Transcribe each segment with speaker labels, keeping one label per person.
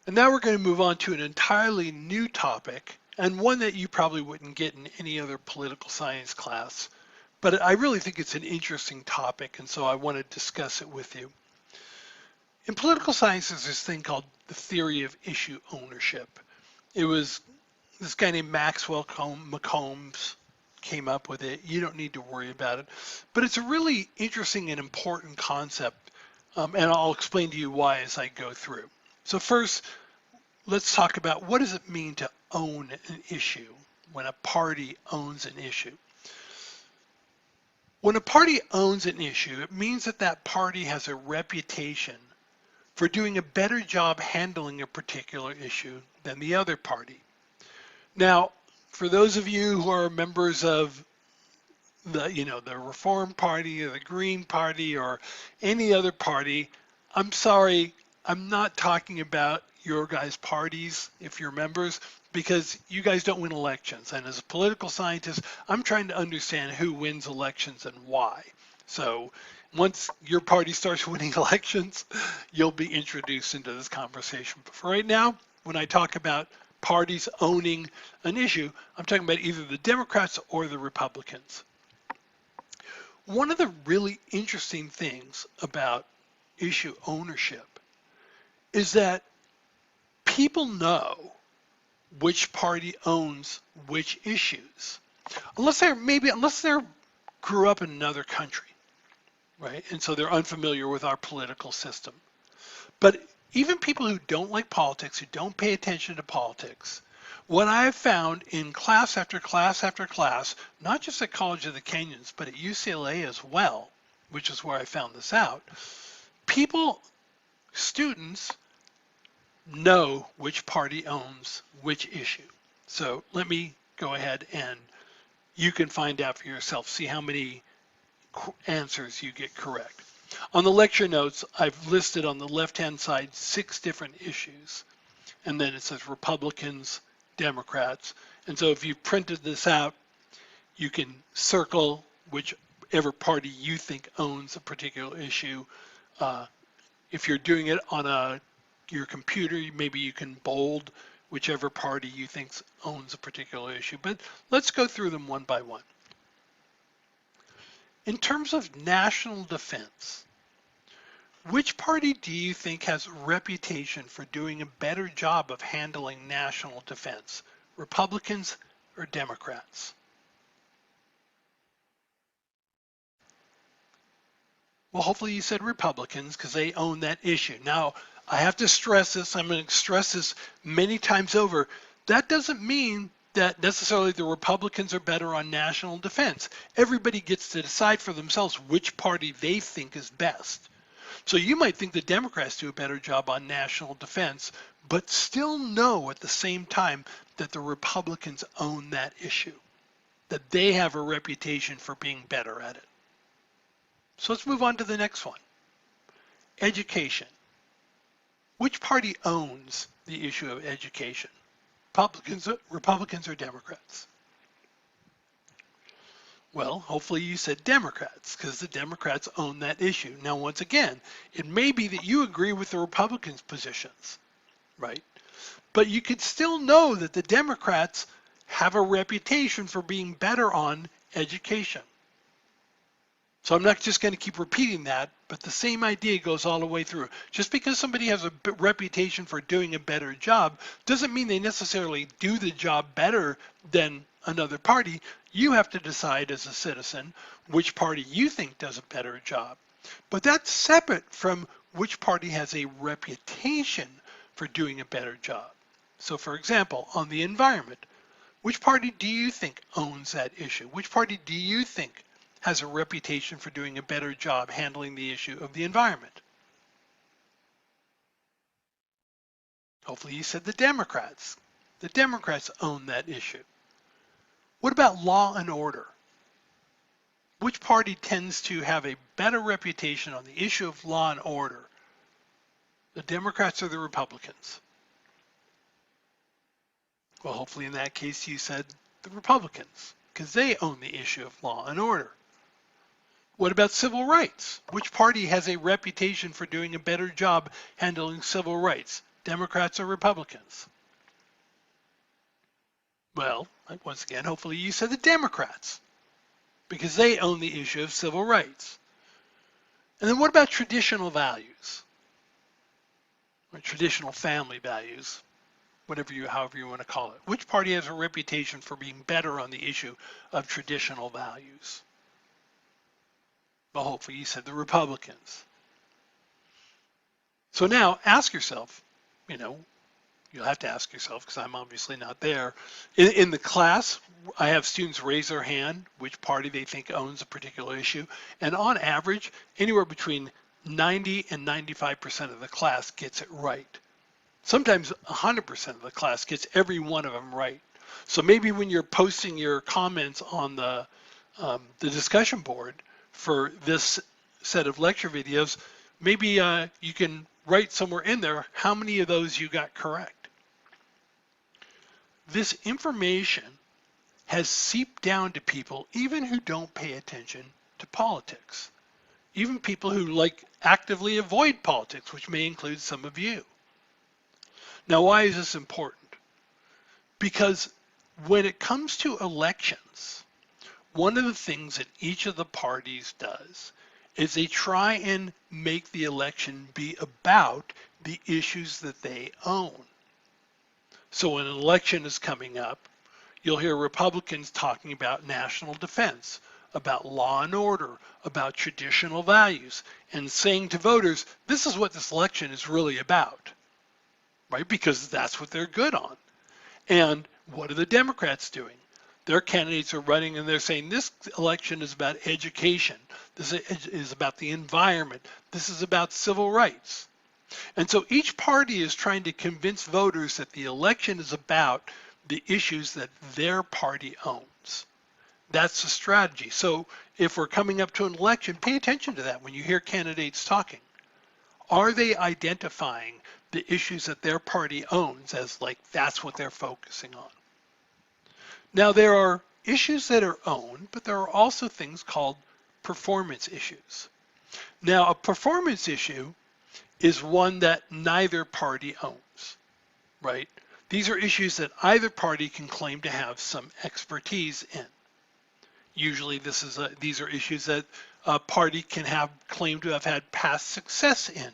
Speaker 1: And now we're going to move on to an entirely new topic, and one that you probably wouldn't get in any other political science class. But I really think it's an interesting topic, and so I want to discuss it with you. In political science, there's this thing called the theory of issue ownership. It was this guy named Maxwell McCombs came up with it. You don't need to worry about it. But it's a really interesting and important concept, and I'll explain to you why as I go through. So first, let's talk about what does it mean to own an issue when a party owns an issue. When a party owns an issue, it means that that party has a reputation for doing a better job handling a particular issue than the other party. Now, for those of you who are members of the Reform Party or the Green Party or any other party, I'm sorry, I'm not talking about your guys' parties if you're members, because you guys don't win elections. And as a political scientist, I'm trying to understand who wins elections and why. So once your party starts winning elections, you'll be introduced into this conversation. But for right now, when I talk about parties owning an issue, I'm talking about either the Democrats or the Republicans. One of the really interesting things about issue ownership is that people know which party owns which issues, unless they grew up in another country, right? And so they're unfamiliar with our political system. But even people who don't like politics, who don't pay attention to politics, what I have found in class after class after class, not just at College of the Canyons, but at UCLA as well, which is where I found this out, students know which party owns which issue. So let me go ahead and you can find out for yourself, see how many answers you get correct. On the lecture notes, I've listed on the left-hand side 6 different issues, and then it says Republicans, Democrats. And so if you printed this out, you can circle whichever party you think owns a particular issue. If you're doing it on your computer, maybe you can bold whichever party you think owns a particular issue. But let's go through them one by one. In terms of national defense, which party do you think has a reputation for doing a better job of handling national defense, Republicans or Democrats? Well, hopefully you said Republicans because they own that issue. Now, I have to stress this. I'm going to stress this many times over. That doesn't mean that necessarily the Republicans are better on national defense. Everybody gets to decide for themselves which party they think is best. So you might think the Democrats do a better job on national defense, but still know at the same time that the Republicans own that issue, that they have a reputation for being better at it. So let's move on to the next one. Education. Which party owns the issue of education? Republicans or Democrats? Well, hopefully you said Democrats, because the Democrats own that issue. Now, once again, it may be that you agree with the Republicans' positions, right? But you could still know that the Democrats have a reputation for being better on education. So I'm not just going to keep repeating that, but the same idea goes all the way through. Just because somebody has a reputation for doing a better job doesn't mean they necessarily do the job better than another party. You have to decide as a citizen which party you think does a better job. But that's separate from which party has a reputation for doing a better job. So for example, on the environment, which party do you think owns that issue? Which party do you think has a reputation for doing a better job handling the issue of the environment? Hopefully you said the Democrats. The Democrats own that issue. What about law and order? Which party tends to have a better reputation on the issue of law and order? The Democrats or the Republicans? Well, hopefully in that case you said the Republicans, because they own the issue of law and order. What about civil rights? Which party has a reputation for doing a better job handling civil rights? Democrats or Republicans? Well, once again, hopefully you said the Democrats, because they own the issue of civil rights. And then what about traditional values? Or traditional family values, however you want to call it. Which party has a reputation for being better on the issue of traditional values? Well, hopefully you said the Republicans. So now ask yourself, you'll have to ask yourself because I'm obviously not there. In the class, I have students raise their hand, which party they think owns a particular issue. And on average, anywhere between 90 and 95% of the class gets it right. Sometimes 100% of the class gets every one of them right. So maybe when you're posting your comments on the discussion board for this set of lecture videos, maybe you can write somewhere in there how many of those you got correct. This information has seeped down to people even who don't pay attention to politics, even people who actively avoid politics, which may include some of you. Now, why is this important? Because when it comes to elections, one of the things that each of the parties does is they try and make the election be about the issues that they own. So when an election is coming up, you'll hear Republicans talking about national defense, about law and order, about traditional values, and saying to voters, this is what this election is really about, right? Because that's what they're good on. And what are the Democrats doing? Their candidates are running and they're saying this election is about education. This is about the environment. This is about civil rights. And so each party is trying to convince voters that the election is about the issues that their party owns. That's the strategy. So if we're coming up to an election, pay attention to that when you hear candidates talking. Are they identifying the issues that their party owns as that's what they're focusing on? Now there are issues that are owned, but there are also things called performance issues. Now a performance issue is one that neither party owns, right? These are issues that either party can claim to have some expertise in. Usually these are issues that a party can claim to have had past success in.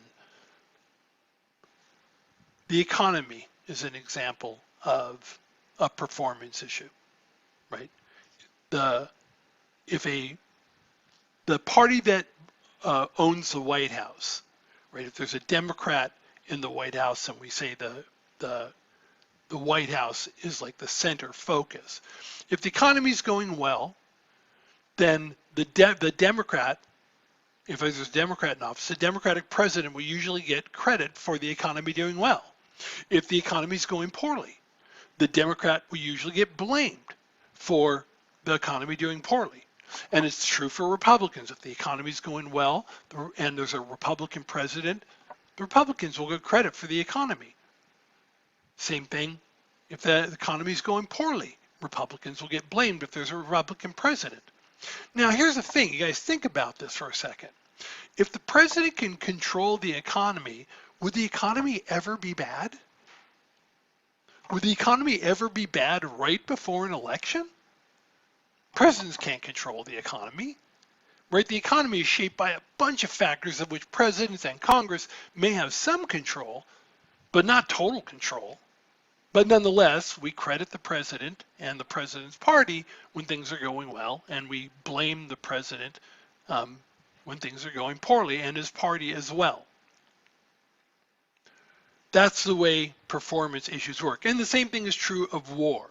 Speaker 1: The economy is an example of a performance issue, right? The party that owns the White House, right? If there's a Democrat in the White House and we say the White House is like the center focus. If the economy is going well, then the Democrat, if there's a Democrat in office, the Democratic president will usually get credit for the economy doing well. If the economy is going poorly, the Democrat will usually get blamed for the economy doing poorly. And it's true for Republicans. If the economy is going well and there's a Republican president, the Republicans will get credit for the economy. Same thing, if the economy is going poorly, Republicans will get blamed if there's a Republican president. Now, here's the thing. You guys think about this for a second. If the president can control the economy, would the economy ever be bad? Would the economy ever be bad right before an election? Presidents can't control the economy, right? The economy is shaped by a bunch of factors of which presidents and Congress may have some control, but not total control. But nonetheless, we credit the president and the president's party when things are going well, and we blame the president when things are going poorly, and his party as well. That's the way performance issues work. And the same thing is true of war,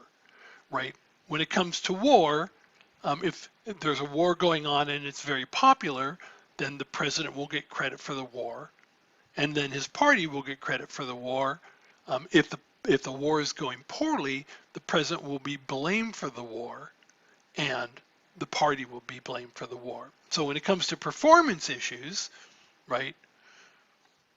Speaker 1: right? When it comes to war, if there's a war going on and it's very popular, then the president will get credit for the war, and then his party will get credit for the war. If the war is going poorly, the president will be blamed for the war, and the party will be blamed for the war. So when it comes to performance issues, right?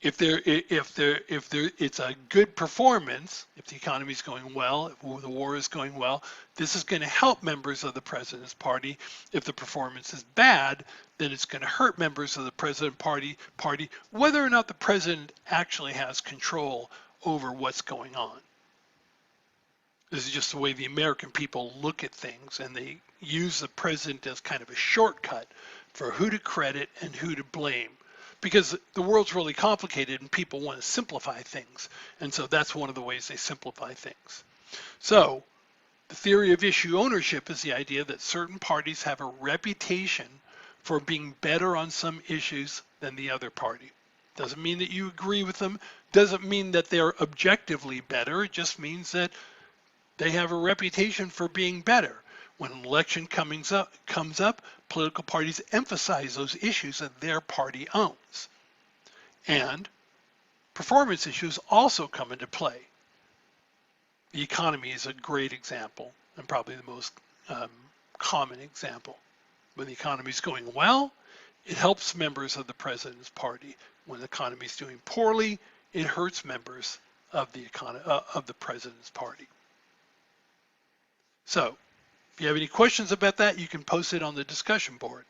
Speaker 1: If it's a good performance, if the economy is going well, if the war is going well, this is going to help members of the president's party. If the performance is bad, then it's going to hurt members of the president party, whether or not the president actually has control over what's going on. This is just the way the American people look at things, and they use the president as kind of a shortcut for who to credit and who to blame. Because the world's really complicated and people want to simplify things. And so that's one of the ways they simplify things. So the theory of issue ownership is the idea that certain parties have a reputation for being better on some issues than the other party. Doesn't mean that you agree with them, doesn't mean that they're objectively better, it just means that they have a reputation for being better. When an election comes up, political parties emphasize those issues that their party owns. And performance issues also come into play. The economy is a great example, and probably the most common example. When the economy is going well, it helps members of the president's party. When the economy is doing poorly, it hurts members of the president's party. So, if you have any questions about that, you can post it on the discussion board.